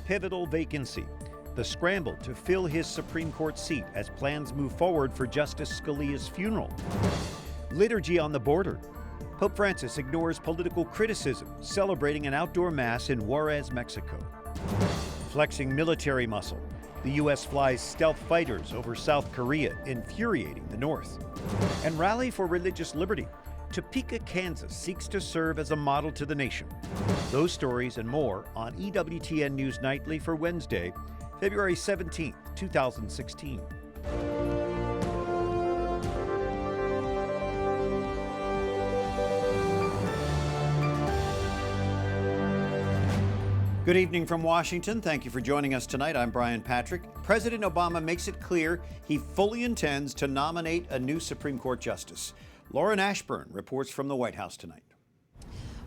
pivotal vacancy, the scramble to fill his Supreme Court seat as plans move forward for Justice Scalia's funeral. Liturgy on the border. Pope Francis ignores political criticism, celebrating an outdoor mass in Juarez, Mexico. Flexing military muscle. The U.S. flies stealth fighters over South Korea, infuriating the North. And rally for religious liberty. Topeka, Kansas seeks to serve as a model to the nation. Those stories and more on EWTN News Nightly for Wednesday, February 17th, 2016. Good evening from Washington. Thank you for joining us tonight. I'm Brian Patrick. President Obama makes it clear he fully intends to nominate a new Supreme Court justice. Lauren Ashburn reports from the White House tonight.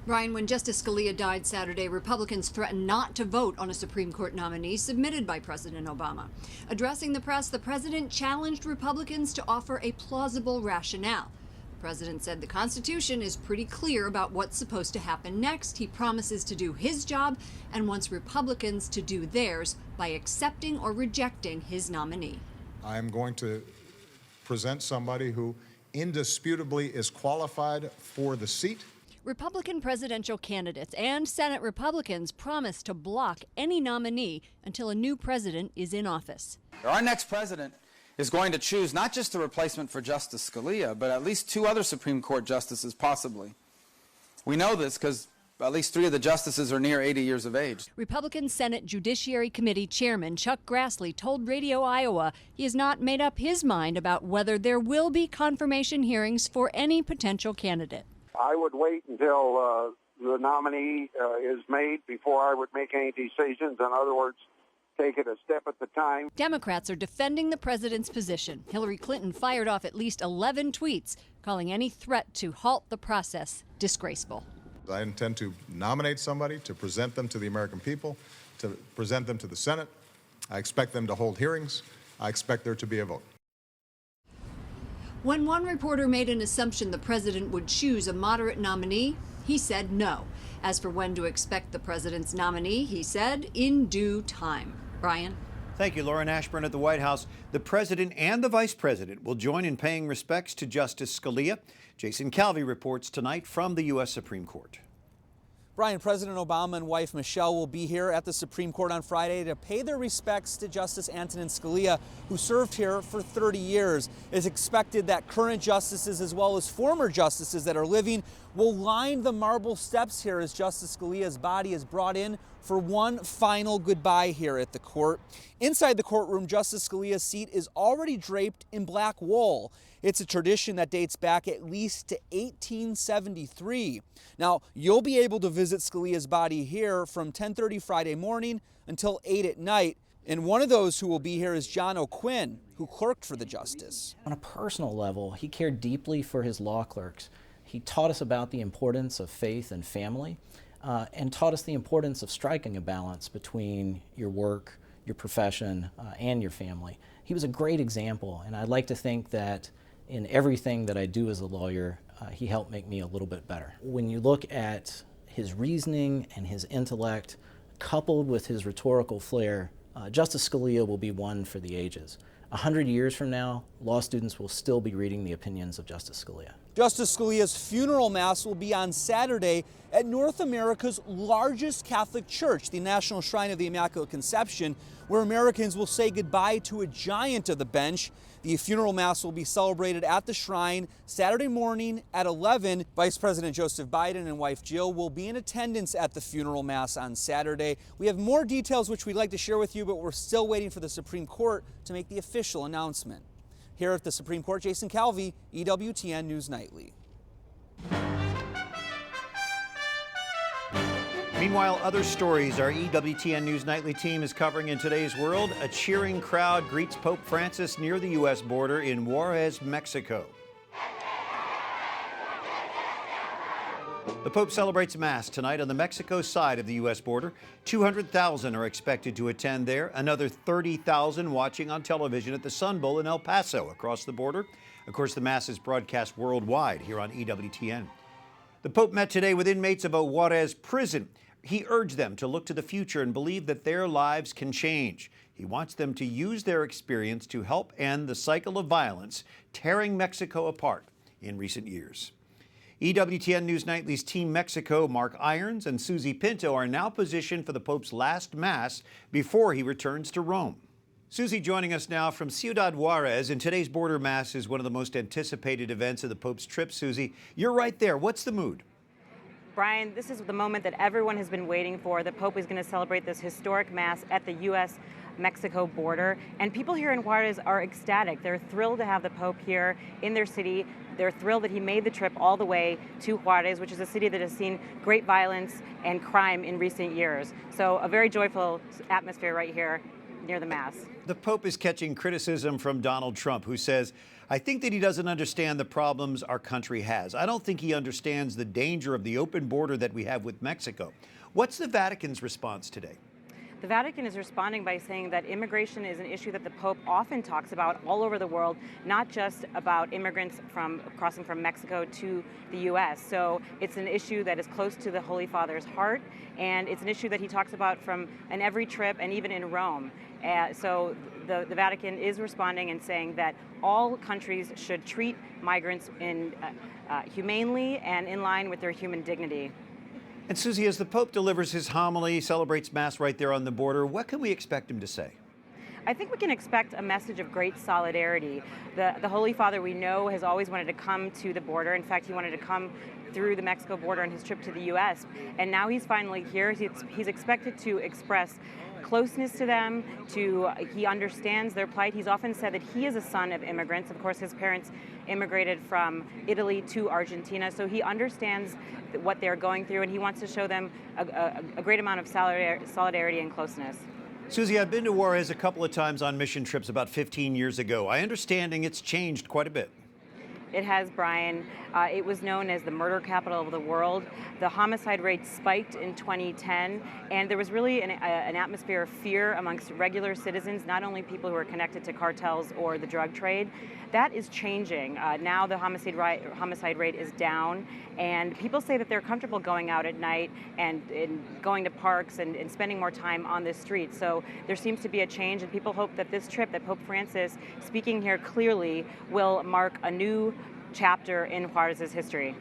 Brian, when Justice Scalia died Saturday, Republicans threatened not to vote on a Supreme Court nominee submitted by President Obama. Addressing the press, the president challenged Republicans to offer a plausible rationale. The president said the Constitution is pretty clear about what's supposed to happen next. He promises to do his job and wants Republicans to do theirs by accepting or rejecting his nominee. I'm going to present somebody who indisputably is qualified for the seat. Republican presidential candidates and Senate Republicans promise to block any nominee until a new president is in office. Our next president is going to choose not just a replacement for Justice Scalia, but at least 2 other Supreme Court justices possibly. We know this because at least 3 of the justices are near 80 years of age. Republican Senate Judiciary Committee Chairman Chuck Grassley told Radio Iowa he has not made up his mind about whether there will be confirmation hearings for any potential candidate. I would wait until the nominee is made before I would make any decisions. In other words, take it a step at a time. Democrats are defending the president's position. Hillary Clinton fired off at least 11 tweets, calling any threat to halt the process disgraceful. I intend to nominate somebody, to present them to the American people, to present them to the Senate. I expect them to hold hearings. I expect there to be a vote. When one reporter made an assumption the president would choose a moderate nominee, he said no. As for when to expect the president's nominee, he said in due time. Brian? Thank you, Lauren Ashburn at the White House. The president and the vice president will join in paying respects to Justice Scalia. Jason Calvi reports tonight from the U.S. Supreme Court. Brian, President Obama and wife Michelle will be here at the Supreme Court on Friday to pay their respects to Justice Antonin Scalia, who served here for 30 years. It's expected that current justices as well as former justices that are living will line the marble steps here as Justice Scalia's body is brought in for one final goodbye here at the court. Inside the courtroom, Justice Scalia's seat is already draped in black wool. It's a tradition that dates back at least to 1873. Now, you'll be able to visit Scalia's body here from 10:30 Friday morning until 8 at night. And one of those who will be here is John O'Quinn, who clerked for the justice. On a personal level, he cared deeply for his law clerks. He taught us about the importance of faith and family, and taught us the importance of striking a balance between your work, your profession, and your family. He was a great example, and I'd like to think that in everything that I do as a lawyer, he helped make me a little bit better. When you look at his reasoning and his intellect, coupled with his rhetorical flair, Justice Scalia will be one for the ages. 100 years from now, law students will still be reading the opinions of Justice Scalia. Justice Scalia's funeral mass will be on Saturday at North America's largest Catholic church, the National Shrine of the Immaculate Conception, where Americans will say goodbye to a giant of the bench. The funeral mass will be celebrated at the shrine Saturday morning at 11. Vice President Joseph Biden and wife Jill will be in attendance at the funeral mass on Saturday. We have more details which we'd like to share with you, but we're still waiting for the Supreme Court to make the official announcement. Here at the Supreme Court, Jason Calvi, EWTN News Nightly. Meanwhile, other stories our EWTN News Nightly team is covering in today's world. A cheering crowd greets Pope Francis near the U.S. border in Juarez, Mexico. The Pope celebrates Mass tonight on the Mexico side of the U.S. border. 200,000 are expected to attend there. Another 30,000 watching on television at the Sun Bowl in El Paso across the border. Of course, the Mass is broadcast worldwide here on EWTN. The Pope met today with inmates of a Juarez prison. He urged them to look to the future and believe that their lives can change. He wants them to use their experience to help end the cycle of violence tearing Mexico apart in recent years. EWTN News Nightly's Team Mexico, Mark Irons and Susie Pinto, are now positioned for the Pope's last Mass before he returns to Rome. Susie joining us now from Ciudad Juarez, and today's border Mass is one of the most anticipated events of the Pope's trip. Susie, you're right there. What's the mood? Brian, this is the moment that everyone has been waiting for. The Pope is going to celebrate this historic Mass at the U.S.-Mexico border, and people here in Juarez are ecstatic. They're thrilled to have the Pope here in their city. They're thrilled that he made the trip all the way to Juarez, which is a city that has seen great violence and crime in recent years. So a very joyful atmosphere right here near the Mass. The Pope is catching criticism from Donald Trump, who says, I think that he doesn't understand the problems our country has. I don't think he understands the danger of the open border that we have with Mexico. What's the Vatican's response today? The Vatican is responding by saying that immigration is an issue that the Pope often talks about all over the world, not just about immigrants crossing from Mexico to the U.S. So it's an issue that is close to the Holy Father's heart, and it's an issue that he talks about in every trip and even in Rome. So the Vatican is responding and saying that all countries should treat migrants humanely and in line with their human dignity. And Susie, as the Pope delivers his homily, celebrates Mass right there on the border, what can we expect him to say? I think we can expect a message of great solidarity. The Holy Father, we know, has always wanted to come to the border. In fact, he wanted to come through the Mexico border on his trip to the U.S. And now he's finally here. He's expected to express closeness to them, he understands their plight. He's often said that he is a son of immigrants. Of course, his parents immigrated from Italy to Argentina, so he understands what they're going through, and he wants to show them a great amount of solidarity and closeness. Susie, I've been to Juarez a couple of times on mission trips about 15 years ago. I understand it's changed quite a bit. It has, Brian. It was known as the murder capital of the world. The homicide rate spiked in 2010, and there was really an atmosphere of fear amongst regular citizens, not only people who are connected to cartels or the drug trade. That is changing. Now the homicide rate is down, and people say that they're comfortable going out at night and going to parks and spending more time on the street. So there seems to be a change, and people hope that this trip, that Pope Francis speaking here clearly, will mark a new chapter in Juarez's history.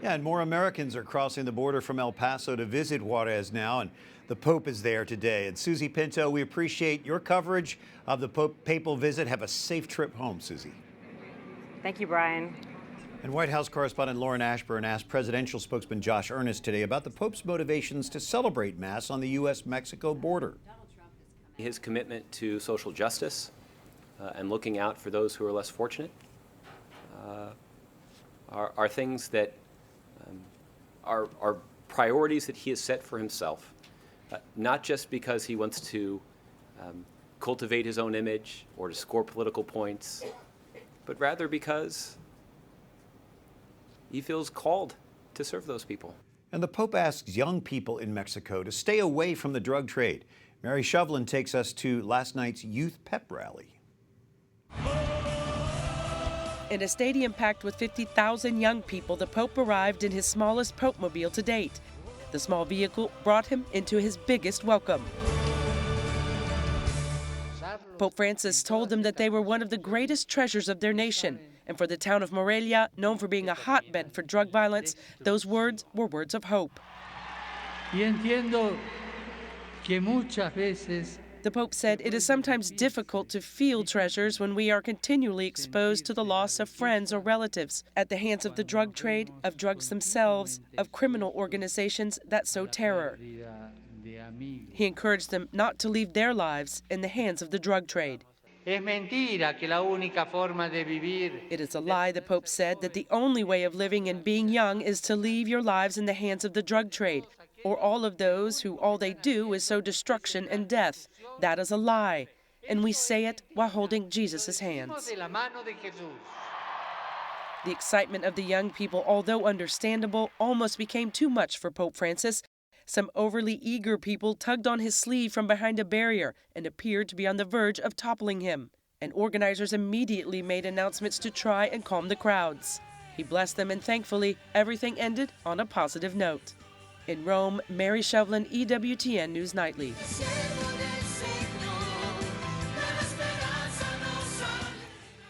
Yeah, and more Americans are crossing the border from El Paso to visit Juarez now, and the Pope is there today. And Susie Pinto, we appreciate your coverage of the papal visit. Have a safe trip home, Susie. Thank you, Brian. And White House correspondent Lauren Ashburn asked presidential spokesman Josh Earnest today about the Pope's motivations to celebrate Mass on the U.S.-Mexico border. His commitment to social justice and looking out for those who are less fortunate are things that are priorities that he has set for himself, not just because he wants to cultivate his own image or to score political points, but rather because he feels called to serve those people. And the Pope asks young people in Mexico to stay away from the drug trade. Mary Shovlin takes us to last night's youth pep rally. In a stadium packed with 50,000 young people, the Pope arrived in his smallest Pope-mobile to date. The small vehicle brought him into his biggest welcome. Pope Francis told them that they were one of the greatest treasures of their nation. And for the town of Morelia, known for being a hotbed for drug violence, those words were words of hope. The Pope said it is sometimes difficult to feel treasures when we are continually exposed to the loss of friends or relatives at the hands of the drug trade, of drugs themselves, of criminal organizations that sow terror. He encouraged them not to leave their lives in the hands of the drug trade. It is a lie, the Pope said, that the only way of living and being young is to leave your lives in the hands of the drug trade, or all of those who all they do is sow destruction and death. That is a lie, and we say it while holding Jesus' hands. The excitement of the young people, although understandable, almost became too much for Pope Francis. Some overly eager people tugged on his sleeve from behind a barrier and appeared to be on the verge of toppling him. And organizers immediately made announcements to try and calm the crowds. He blessed them, and thankfully, everything ended on a positive note. In Rome, Mary Shevlin, EWTN News Nightly.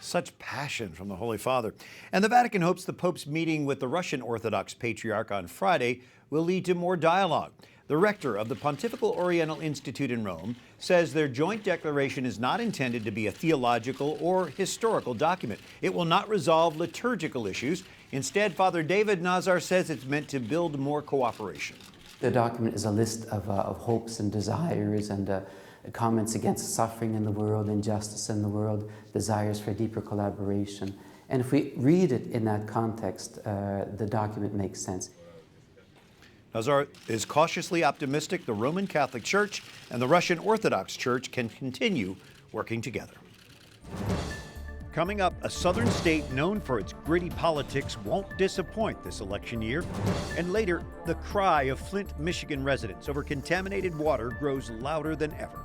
Such passion from the Holy Father. And the Vatican hopes the Pope's meeting with the Russian Orthodox Patriarch on Friday will lead to more dialogue. The rector of the Pontifical Oriental Institute in Rome says their joint declaration is not intended to be a theological or historical document. It will not resolve liturgical issues. Instead, Father David Nazar says it's meant to build more cooperation. The document is a list of hopes and desires and comments against suffering in the world, injustice in the world, desires for deeper collaboration. And if we read it in that context, the document makes sense. Nazar is cautiously optimistic the Roman Catholic Church and the Russian Orthodox Church can continue working together. Coming up, a southern state known for its gritty politics won't disappoint this election year. And later, the cry of Flint, Michigan residents over contaminated water grows louder than ever.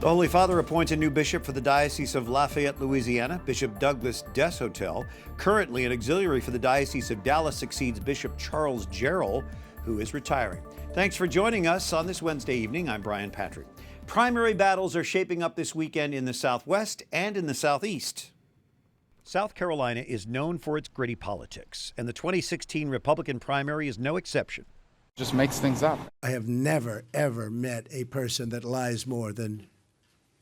The Holy Father appoints a new bishop for the Diocese of Lafayette, Louisiana. Bishop Douglas Deshotel, currently an auxiliary for the Diocese of Dallas, succeeds Bishop Charles Jarrell, who is retiring. Thanks for joining us on this Wednesday evening. I'm Brian Patrick. Primary battles are shaping up this weekend in the Southwest and in the Southeast. South Carolina is known for its gritty politics, and the 2016 Republican primary is no exception. Just makes things up. I have never, ever met a person that lies more than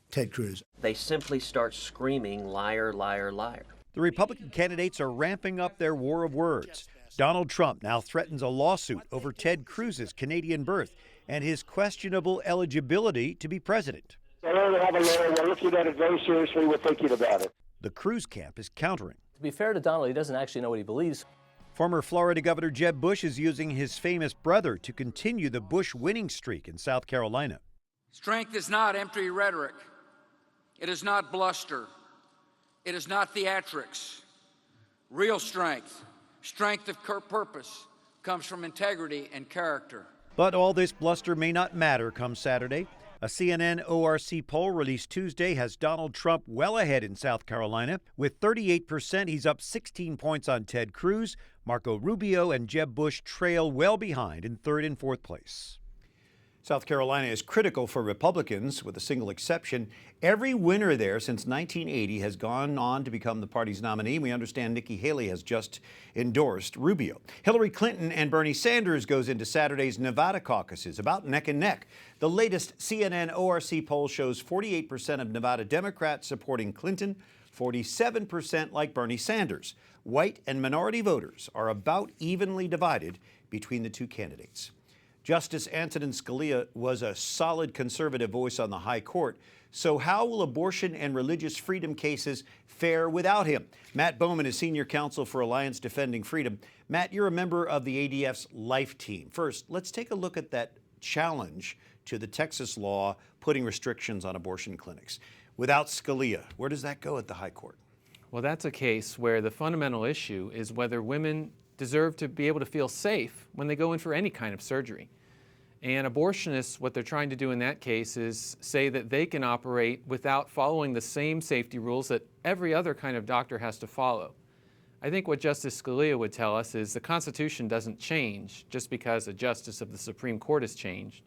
Ted Cruz. They simply start screaming, liar, liar, liar. The Republican candidates are ramping up their war of words. Donald Trump now threatens a lawsuit over Ted Cruz's Canadian birth and his questionable eligibility to be president. I already have a lawyer. We're looking at it very seriously. We're thinking about it. The Cruz camp is countering. To be fair to Donald, he doesn't actually know what he believes. Former Florida Governor Jeb Bush is using his famous brother to continue the Bush winning streak in South Carolina. Strength is not empty rhetoric. It is not bluster. It is not theatrics. Real strength, strength of purpose, comes from integrity and character. But all this bluster may not matter come Saturday. A CNN ORC poll released Tuesday has Donald Trump well ahead in South Carolina. With 38%, he's up 16 points on Ted Cruz. Marco Rubio and Jeb Bush trail well behind in third and fourth place. South Carolina is critical for Republicans, with a single exception. Every winner there since 1980 has gone on to become the party's nominee. We understand Nikki Haley has just endorsed Rubio. Hillary Clinton and Bernie Sanders goes into Saturday's Nevada caucuses, about neck and neck. The latest CNN ORC poll shows 48% of Nevada Democrats supporting Clinton, 47% like Bernie Sanders. White and minority voters are about evenly divided between the two candidates. Justice Antonin Scalia was a solid conservative voice on the High Court. So how will abortion and religious freedom cases fare without him? Matt Bowman is senior counsel for Alliance Defending Freedom. Matt, you're a member of the ADF's Life Team. First, let's take a look at that challenge to the Texas law putting restrictions on abortion clinics. Without Scalia, where does that go at the High Court? Well, that's a case where the fundamental issue is whether women deserve to be able to feel safe when they go in for any kind of surgery. And abortionists, what they're trying to do in that case is say that they can operate without following the same safety rules that every other kind of doctor has to follow. I think what Justice Scalia would tell us is the Constitution doesn't change just because a justice of the Supreme Court has changed.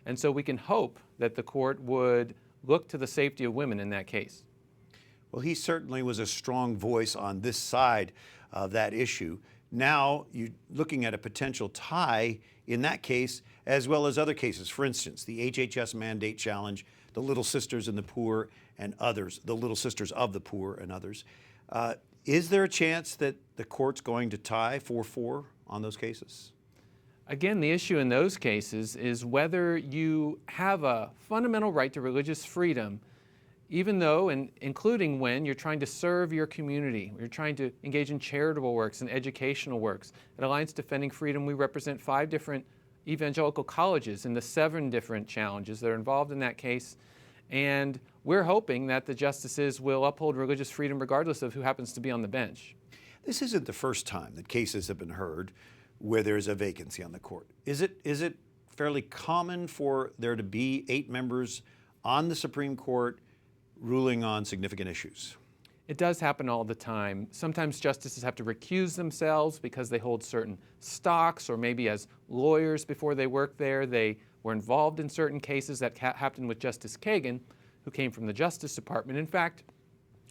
And so we can hope that the court would look to the safety of women in that case. Well, he certainly was a strong voice on this side of that issue. Now you're looking at a potential tie in that case, as well as other cases. For instance, the HHS mandate challenge, the Little Sisters and the Poor and others, the Little Sisters of the Poor and others. Is there a chance that the court's going to tie 4-4 on those cases? Again, the issue in those cases is whether you have a fundamental right to religious freedom, even though, and including when you're trying to serve your community, you're trying to engage in charitable works and educational works. At Alliance Defending Freedom, we represent 5 different evangelical colleges in the 7 different challenges that are involved in that case. And we're hoping that the justices will uphold religious freedom regardless of who happens to be on the bench. This isn't the first time that cases have been heard where there's a vacancy on the court. Is it fairly common for there to be 8 members on the Supreme Court ruling on significant issues? It does happen all the time. Sometimes justices have to recuse themselves because they hold certain stocks, or maybe as lawyers before they work there, they were involved in certain cases. That happened with Justice Kagan, who came from the Justice Department. In fact,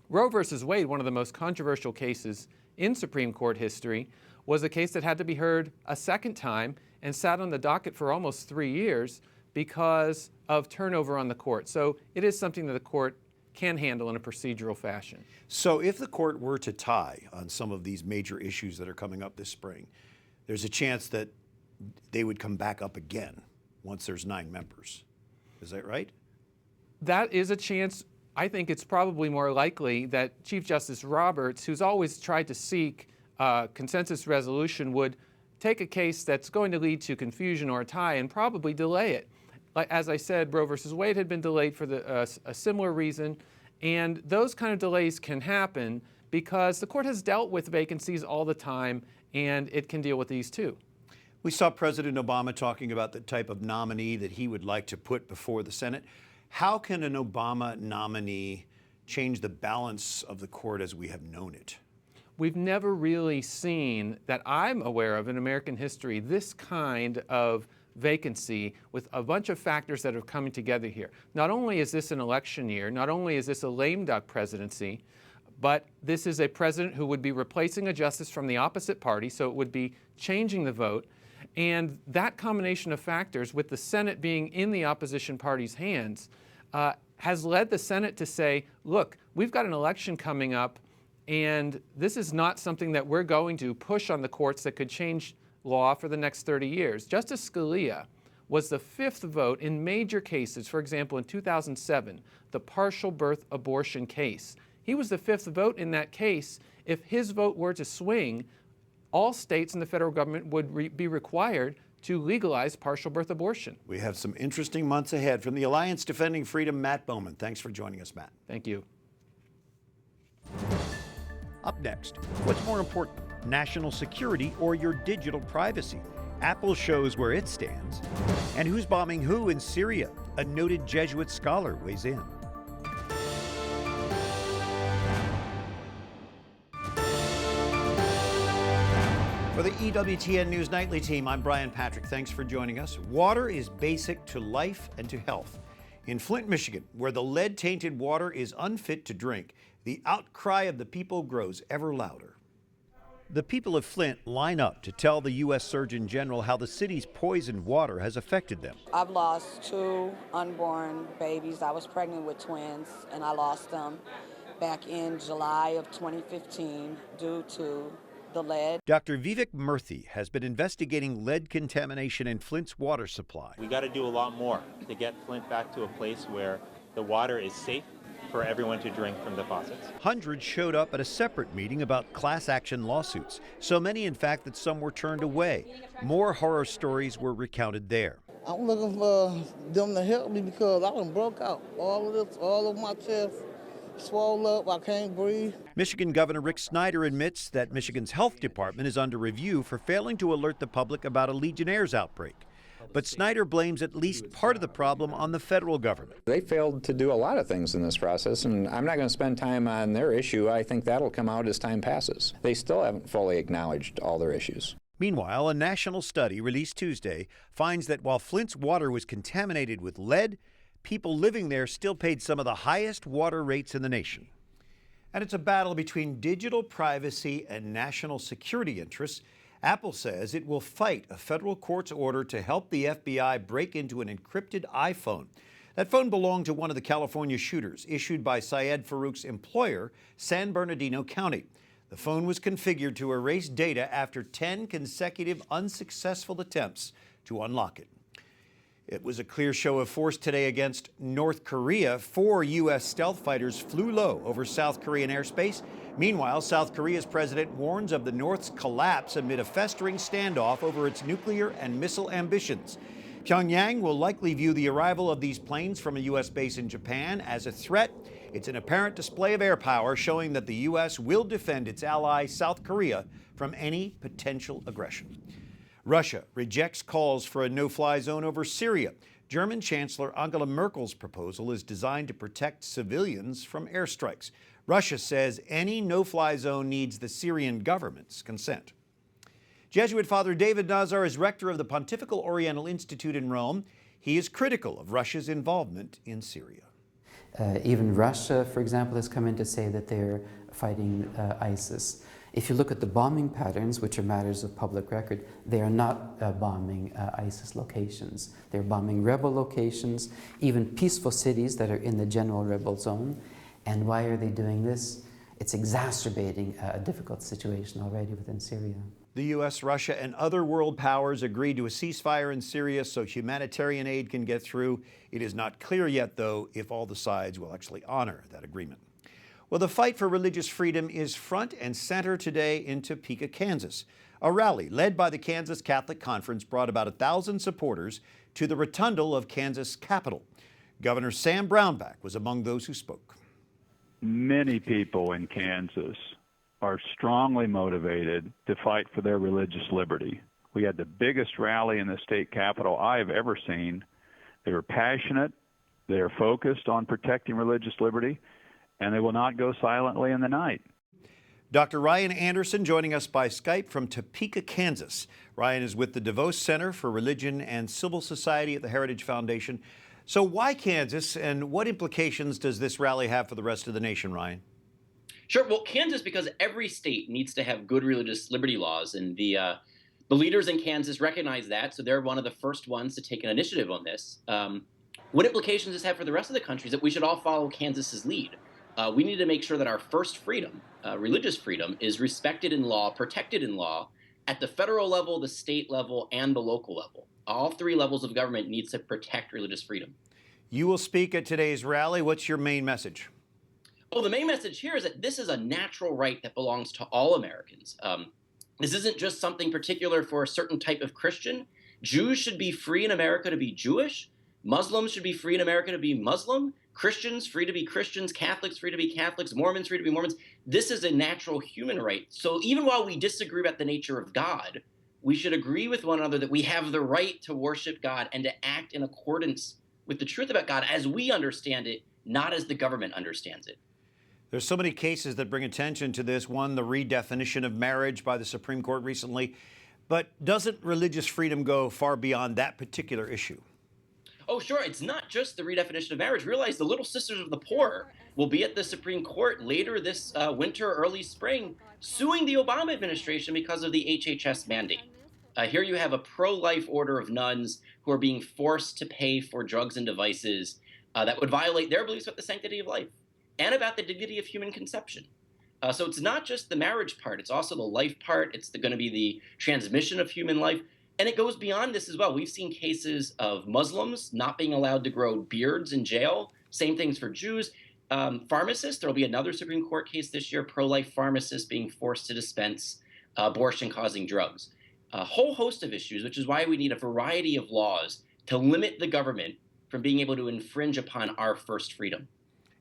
Roe versus Wade, one of the most controversial cases in Supreme Court history, was a case that had to be heard a second time and sat on the docket for almost 3 years because of turnover on the court. So it is something that the court can handle in a procedural fashion. So if the court were to tie on some of these major issues that are coming up this spring, there's a chance that they would come back up again once there's 9 members. Is that right? That is a chance. I think it's probably more likely that Chief Justice Roberts, who's always tried to seek consensus resolution, would take a case that's going to lead to confusion or a tie and probably delay it. Like, as I said, Roe versus Wade had been delayed for a similar reason, and those kind of delays can happen because the court has dealt with vacancies all the time, and it can deal with these too. We saw President Obama talking about the type of nominee that he would like to put before the Senate. How can an Obama nominee change the balance of the court as we have known it? We've never really seen, that I'm aware of in American history, this kind of vacancy with a bunch of factors that are coming together here. Not only is this an election year, not only is this a lame duck presidency, but this is a president who would be replacing a justice from the opposite party, so it would be changing the vote. And that combination of factors, with the Senate being in the opposition party's hands, has led the Senate to say, look, we've got an election coming up, and this is not something that we're going to push on the courts that could change law for the next 30 years. Justice Scalia was the 5th vote in major cases. For example, in 2007, the partial birth abortion case. He was the 5th vote in that case. If his vote were to swing, all states and the federal government would be required to legalize partial birth abortion. We have some interesting months ahead. From the Alliance Defending Freedom, Matt Bowman. Thanks for joining us, Matt. Thank you. Up next, what's more important, national security or your digital privacy? Apple shows where it stands. And who's bombing who in Syria? A noted Jesuit scholar weighs in. For the EWTN News Nightly team, I'm Brian Patrick. Thanks for joining us. Water is basic to life and to health. In Flint, Michigan, where the lead-tainted water is unfit to drink, the outcry of the people grows ever louder. The people of Flint line up to tell the U.S. Surgeon General how the city's poisoned water has affected them. I've lost 2 unborn babies. I was pregnant with twins, and I lost them back in July of 2015 due to the lead. Dr. Vivek Murthy has been investigating lead contamination in Flint's water supply. We got to do a lot more to get Flint back to a place where the water is safe for everyone to drink from the faucets. Hundreds showed up at a separate meeting about class action lawsuits. So many, in fact, that some were turned away. More horror stories were recounted there. I'm looking for them to help me because I done broke out. All of my chest swelled up, I can't breathe. Michigan Governor Rick Snyder admits that Michigan's health department is under review for failing to alert the public about a Legionnaire's outbreak. But Snyder blames at least part of the problem on the federal government. They failed to do a lot of things in this process, and I'm not going to spend time on their issue. I think that'll come out as time passes. They still haven't fully acknowledged all their issues. Meanwhile, a national study released Tuesday finds that while Flint's water was contaminated with lead, people living there still paid some of the highest water rates in the nation. And it's a battle between digital privacy and national security interests. Apple says it will fight a federal court's order to help the FBI break into an encrypted iPhone. That phone belonged to one of the California shooters, issued by Syed Farouk's employer, San Bernardino County. The phone was configured to erase data after 10 consecutive unsuccessful attempts to unlock it. It was a clear show of force today against North Korea. 4 U.S. stealth fighters flew low over South Korean airspace. Meanwhile, South Korea's president warns of the North's collapse amid a festering standoff over its nuclear and missile ambitions. Pyongyang will likely view the arrival of these planes from a U.S. base in Japan as a threat. It's an apparent display of air power showing that the U.S. will defend its ally, South Korea, from any potential aggression. Russia rejects calls for a no-fly zone over Syria. German Chancellor Angela Merkel's proposal is designed to protect civilians from airstrikes. Russia says any no-fly zone needs the Syrian government's consent. Jesuit Father David Nazar is rector of the Pontifical Oriental Institute in Rome. He is critical of Russia's involvement in Syria. Even Russia, for example, has come in to say that they're fighting ISIS. If you look at the bombing patterns, which are matters of public record, they are not bombing ISIS locations. They're bombing rebel locations, even peaceful cities that are in the general rebel zone. And why are they doing this? It's exacerbating a difficult situation already within Syria. The U.S., Russia, and other world powers agreed to a ceasefire in Syria so humanitarian aid can get through. It is not clear yet, though, if all the sides will actually honor that agreement. Well, the fight for religious freedom is front and center today in Topeka, Kansas. A rally led by the Kansas Catholic Conference brought about 1,000 supporters to the rotundle of Kansas Capitol. Governor Sam Brownback was among those who spoke. Many people in Kansas are strongly motivated to fight for their religious liberty. We had the biggest rally in the state capitol I've ever seen. They were passionate, they are focused on protecting religious liberty, and they will not go silently in the night. Dr. Ryan Anderson joining us by Skype from Topeka, Kansas. Ryan is with the DeVos Center for Religion and Civil Society at the Heritage Foundation. So why Kansas, and what implications does this rally have for the rest of the nation, Ryan? Sure. Well, Kansas, because every state needs to have good religious liberty laws, and the leaders in Kansas recognize that, so they're one of the first ones to take an initiative on this. What implications does this have for the rest of the country is that we should all follow Kansas's lead. We need to make sure that our first freedom, religious freedom, is respected in law, protected in law, at the federal level, the state level, and the local level. All three levels of government needs to protect religious freedom. You will speak at today's rally. What's your main message? Well, the main message here is that this is a natural right that belongs to all Americans. This isn't just something particular for a certain type of Christian. Jews should be free in America to be Jewish. Muslims should be free in America to be Muslim. Christians free to be Christians. Catholics free to be Catholics. Mormons free to be Mormons. This is a natural human right. So even while we disagree about the nature of God, we should agree with one another that we have the right to worship God and to act in accordance with the truth about God as we understand it, not as the government understands it. There's so many cases that bring attention to this. One, the redefinition of marriage by the Supreme Court recently. But doesn't religious freedom go far beyond that particular issue? Oh, sure. It's not just the redefinition of marriage. Realize the Little Sisters of the Poor will be at the Supreme Court later this winter, early spring, suing the Obama administration because of the HHS mandate. Here you have a pro-life order of nuns who are being forced to pay for drugs and devices that would violate their beliefs about the sanctity of life and about the dignity of human conception. So it's not just the marriage part. It's also the life part. It's going to be the transmission of human life. And it goes beyond this as well. We've seen cases of Muslims not being allowed to grow beards in jail. Same things for Jews. Pharmacists, there will be another Supreme Court case this year, pro-life pharmacists being forced to dispense abortion-causing drugs. A whole host of issues, which is why we need a variety of laws to limit the government from being able to infringe upon our first freedom.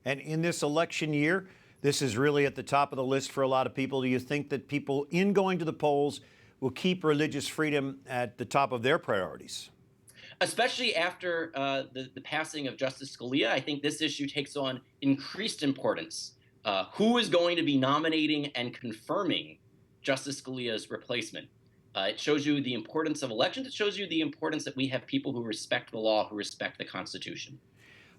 And in this election year, this is really at the top of the list for a lot of people. Do you think that people in going to the polls will keep religious freedom at the top of their priorities? Especially after the passing of Justice Scalia, I think this issue takes on increased importance. Who is going to be nominating and confirming Justice Scalia's replacement? It shows you the importance of elections. It shows you the importance that we have people who respect the law, who respect the Constitution.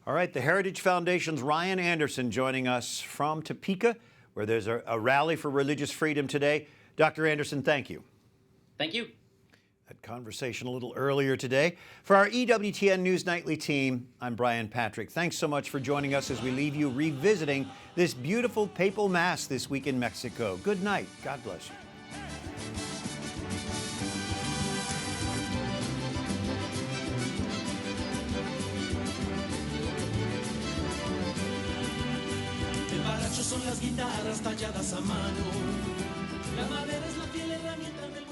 All right, the Heritage Foundation's Ryan Anderson joining us from Topeka, where there's a rally for religious freedom today. Dr. Anderson, thank you. Thank you. That conversation a little earlier today. For our EWTN News Nightly team, I'm Brian Patrick. Thanks so much for joining us as we leave you revisiting this beautiful papal mass this week in Mexico. Good night. God bless you. Son las guitarras talladas a mano, la madera es la fiel herramienta del